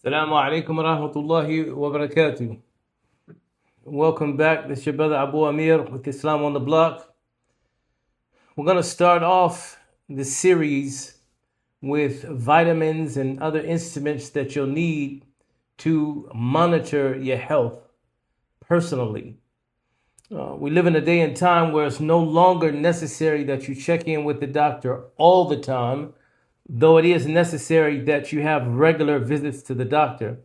Assalamu alaikum wa rahmatullahi wa barakatuh. Welcome back. This is your brother Abu Amir with Islam on the Block. We're going to start off the series with vitamins and other instruments that you'll need to monitor your health personally. We live in a day and time where it's no longer necessary that you check in with the doctor all the time, though it is necessary that you have regular visits to the doctor.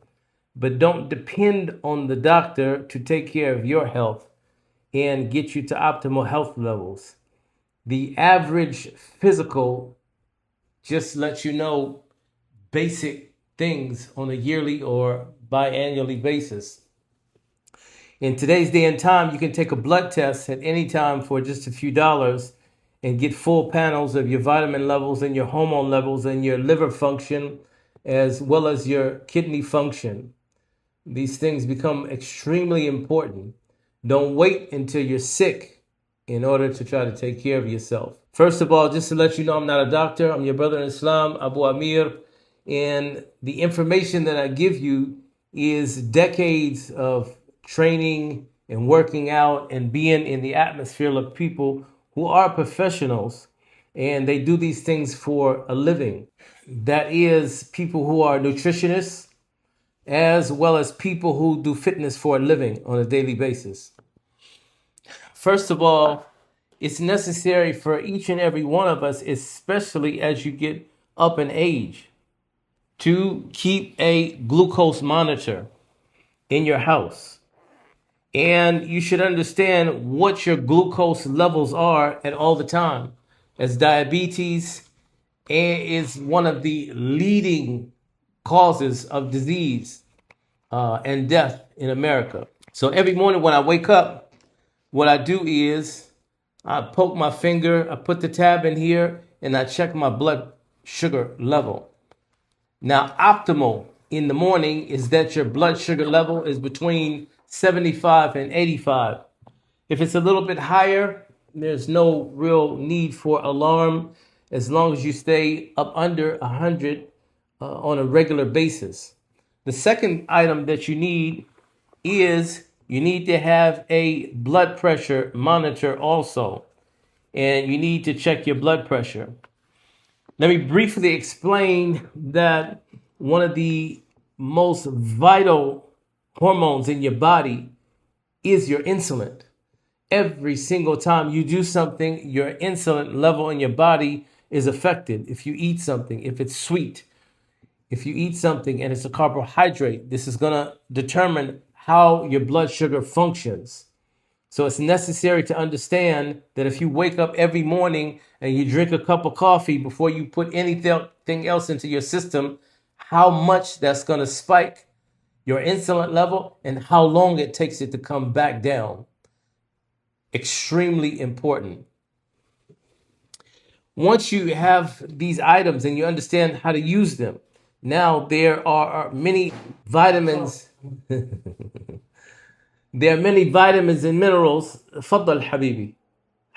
But don't depend on the doctor to take care of your health and get you to optimal health levels. The average physical just lets you know basic things on a yearly or biannually basis. In today's day and time, you can take a blood test at any time for just a few dollars and get full panels of your vitamin levels and your hormone levels and your liver function, as well as your kidney function. These things become extremely important. Don't wait until you're sick in order to try to take care of yourself. First of all, just to let you know, I'm not a doctor. I'm your brother in Islam, Abu Amir. And the information that I give you is decades of training and working out and being in the atmosphere of people who are professionals and they do these things for a living. That is people who are nutritionists, as well as people who do fitness for a living on a daily basis. First of all, it's necessary for each and every one of us, especially as you get up in age, to keep a glucose monitor in your house. And you should understand what your glucose levels are at all the time, as diabetes is one of the leading causes of disease and death in America. So every morning when I wake up, what I do is I poke my finger, I put the tab in here, and I check my blood sugar level. Now, optimal in the morning is that your blood sugar level is between 75 and 85. If it's a little bit higher, there's no real need for alarm as long as you stay up under 100 on a regular basis. The second item that you need is you need to have a blood pressure monitor also, and you need to check your blood pressure. Let me briefly explain that one of the most vital hormones in your body is your insulin. Every single time you do something, your insulin level in your body is affected. If you eat something, if it's sweet, if you eat something and it's a carbohydrate, this is going to determine how your blood sugar functions. So it's necessary to understand that if you wake up every morning and you drink a cup of coffee before you put anything else into your system, how much that's going to spike your insulin level and how long it takes it to come back down. Extremely important. Once you have these items and you understand how to use them, now there are many vitamins. There are many vitamins and minerals. تفضل حبيبي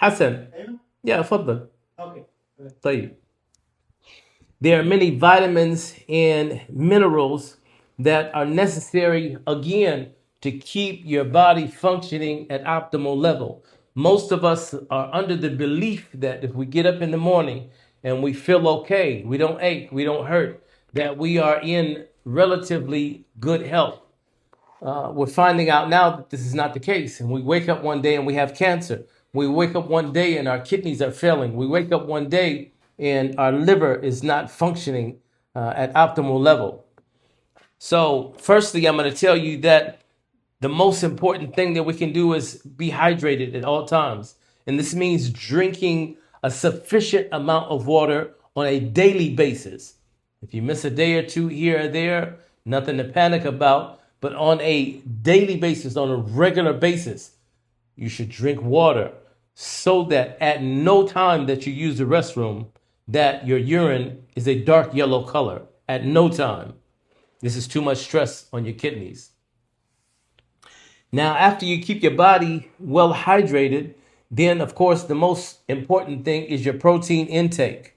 حسن. Yeah, تفضل. Okay. طيب. There are many vitamins and minerals that are necessary, again, to keep your body functioning at optimal level. Most of us are under the belief that if we get up in the morning and we feel okay, we don't ache, we don't hurt, that we are in relatively good health. We're finding out now that this is not the case. And we wake up one day and we have cancer. We wake up one day and our kidneys are failing. We wake up one day and our liver is not functioning at optimal level. So firstly, I'm going to tell you that the most important thing that we can do is be hydrated at all times. And this means drinking a sufficient amount of water on a daily basis. If you miss a day or two here or there, nothing to panic about. But on a daily basis, on a regular basis, you should drink water so that at no time that you use the restroom, that your urine is a dark yellow color. At no time. This is too much stress on your kidneys. Now, after you keep your body well hydrated, then, of course, the most important thing is your protein intake.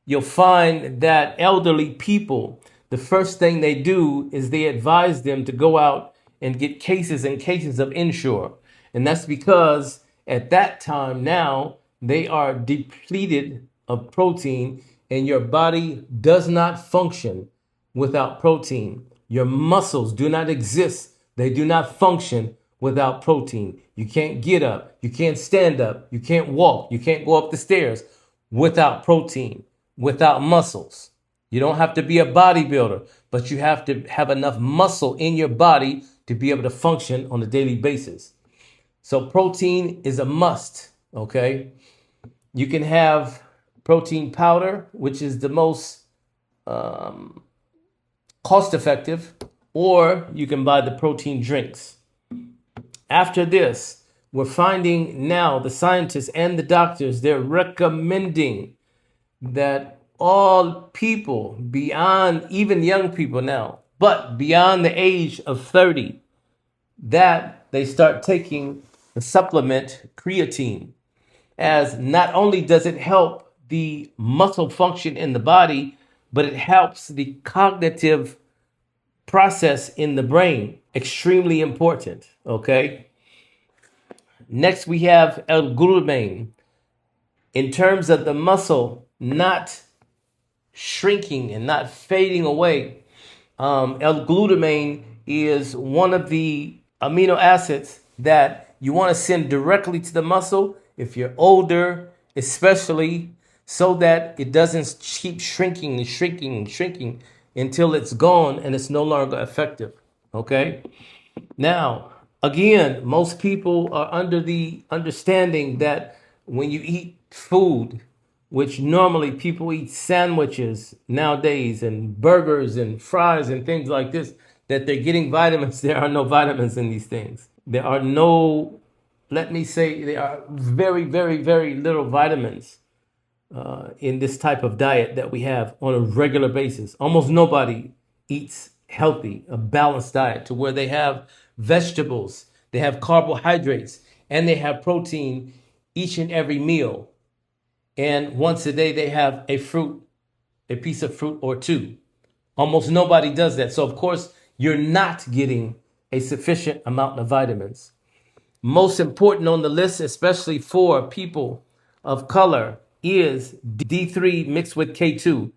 You'll find that elderly people, the first thing they do is they advise them to go out and get cases and cases of Ensure. And that's because at that time now, they are depleted of protein and your body does not function without protein. Your muscles do not exist. They do not function without protein. You can't get up. You can't stand up. You can't walk. You can't go up the stairs without protein, without muscles. You don't have to be a bodybuilder, but you have to have enough muscle in your body to be able to function on a daily basis. So protein is a must, okay? You can have protein powder, which is the most cost effective, or you can buy the protein drinks. After this, we're finding now the scientists and the doctors, they're recommending that all people beyond, even young people now, but beyond the age of 30, that they start taking the supplement creatine, as not only does it help the muscle function in the body, but it helps the cognitive process in the brain. Extremely important, okay? Next, we have L-glutamine. In terms of the muscle not shrinking and not fading away, L-glutamine is one of the amino acids that you want to send directly to the muscle if you're older, especially, so that it doesn't keep shrinking and shrinking and shrinking until it's gone and it's no longer effective. Okay? Now, again, most people are under the understanding that when you eat food, which normally people eat sandwiches nowadays and burgers and fries and things like this, that they're getting vitamins. There are no vitamins in these things. There are no, let me say, there are very, very, very little vitamins in this type of diet that we have on a regular basis. Almost nobody eats healthy, a balanced diet to where they have vegetables, they have carbohydrates, and they have protein each and every meal. And once a day, they have a fruit, a piece of fruit or two. Almost nobody does that. So, of course, you're not getting a sufficient amount of vitamins. Most important on the list, especially for people of color, is D3 mixed with K2.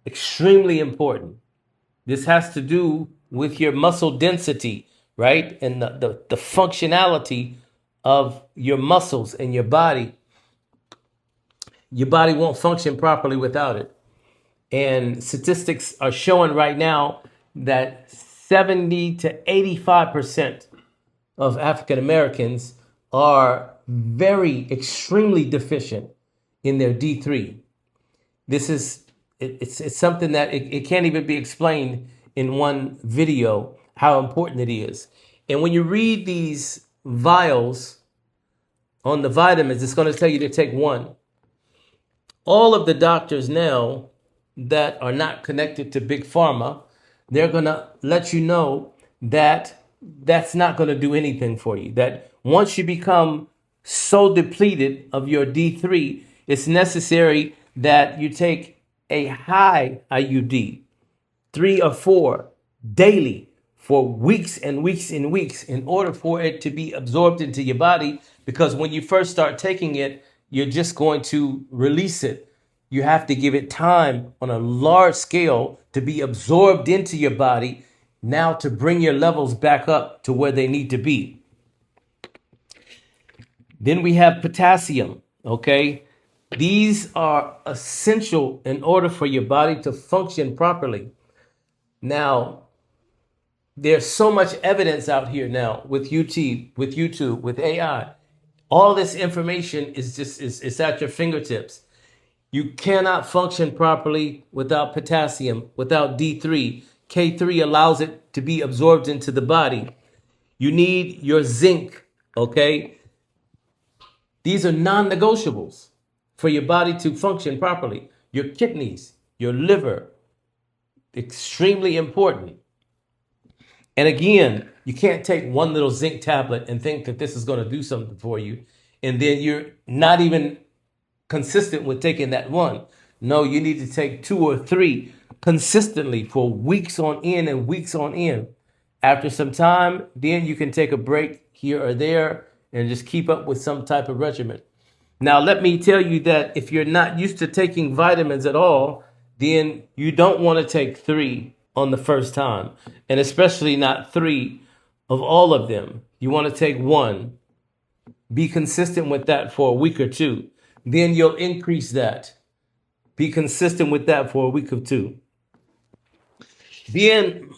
Extremely important. This has to do with your muscle density, right? And the functionality of your muscles and your body. Your body won't function properly without it. And statistics are showing right now that 70 to 85% of African Americans are very extremely deficient in their D3. This is it's something that it can't even be explained in one video how important it is. And when you read these vials on the vitamins, it's going to tell you to take one. All of the doctors now that are not connected to Big Pharma, they're going to let you know that that's not going to do anything for you. That once you become so depleted of your D3, it's necessary that you take a high IUD, 3 or 4 daily for weeks and weeks and weeks in order for it to be absorbed into your body. Because when you first start taking it, you're just going to release it. You have to give it time on a large scale to be absorbed into your body, now to bring your levels back up to where they need to be. Then we have potassium, okay? These are essential in order for your body to function properly. Now, there's so much evidence out here now with YouTube, with AI. All this information is just is at your fingertips. You cannot function properly without potassium, without D3. K3 allows it to be absorbed into the body. You need your zinc, okay? These are non-negotiables for your body to function properly. Your kidneys, your liver, extremely important. And again, you can't take one little zinc tablet and think that this is going to do something for you, and then you're not even consistent with taking that one. No, you need to take 2 or 3 consistently for weeks on end and weeks on end. After some time, then you can take a break here or there and just keep up with some type of regimen. Now, let me tell you that if you're not used to taking vitamins at all, then you don't want to take 3 on the first time, and especially not 3 of all of them. You want to take 1. Be consistent with that for a week or 2. Then you'll increase that. Be consistent with that for a week or 2. Then,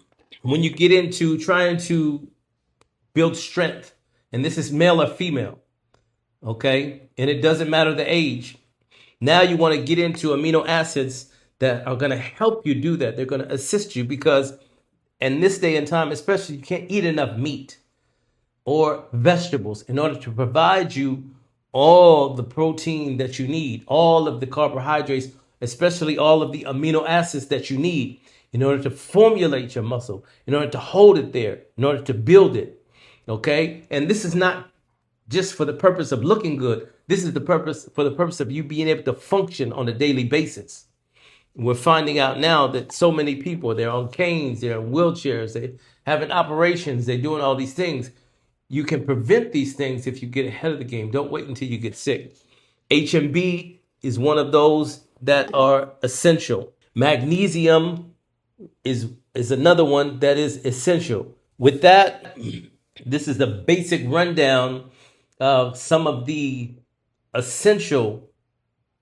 when you get into trying to build strength, and this is male or female, okay? And it doesn't matter the age. Now you want to get into amino acids that are going to help you do that. They're going to assist you because in this day and time, especially, you can't eat enough meat or vegetables in order to provide you all the protein that you need, all of the carbohydrates, especially all of the amino acids that you need in order to formulate your muscle, in order to hold it there, in order to build it. Okay? And this is not just for the purpose of looking good. This is the purpose of you being able to function on a daily basis. We're finding out now that so many people, they're on canes, they're in wheelchairs, they're having operations, they're doing all these things. You can prevent these things if you get ahead of the game. Don't wait until you get sick. HMB is one of those that are essential. Magnesium is another one that is essential. With that, this is the basic rundown of some of the essential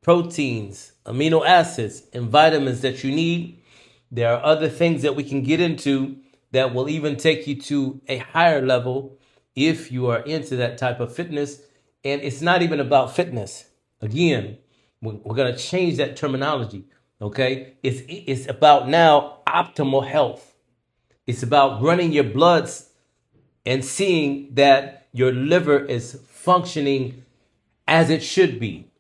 proteins, amino acids, and vitamins that you need. There are other things that we can get into that will even take you to a higher level if you are into that type of fitness. And it's not even about fitness. Again, we're going to change that terminology. Okay? It's about now optimal health. It's about running your bloods and seeing that your liver is functioning as it should be.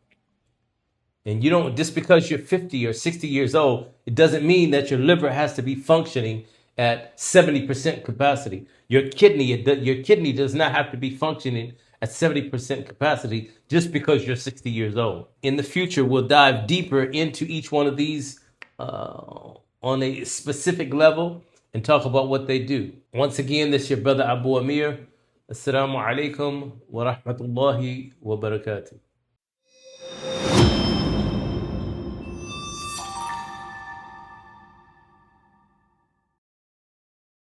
And you don't, just because you're 50 or 60 years old, it doesn't mean that your liver has to be functioning at 70% capacity. Your kidney does not have to be functioning at 70% capacity just because you're 60 years old. In the future, we'll dive deeper into each one of these on a specific level and talk about what they do. Once again, this is your brother Abu Amir. Assalamu alaikum wa rahmatullahi wa barakatuh.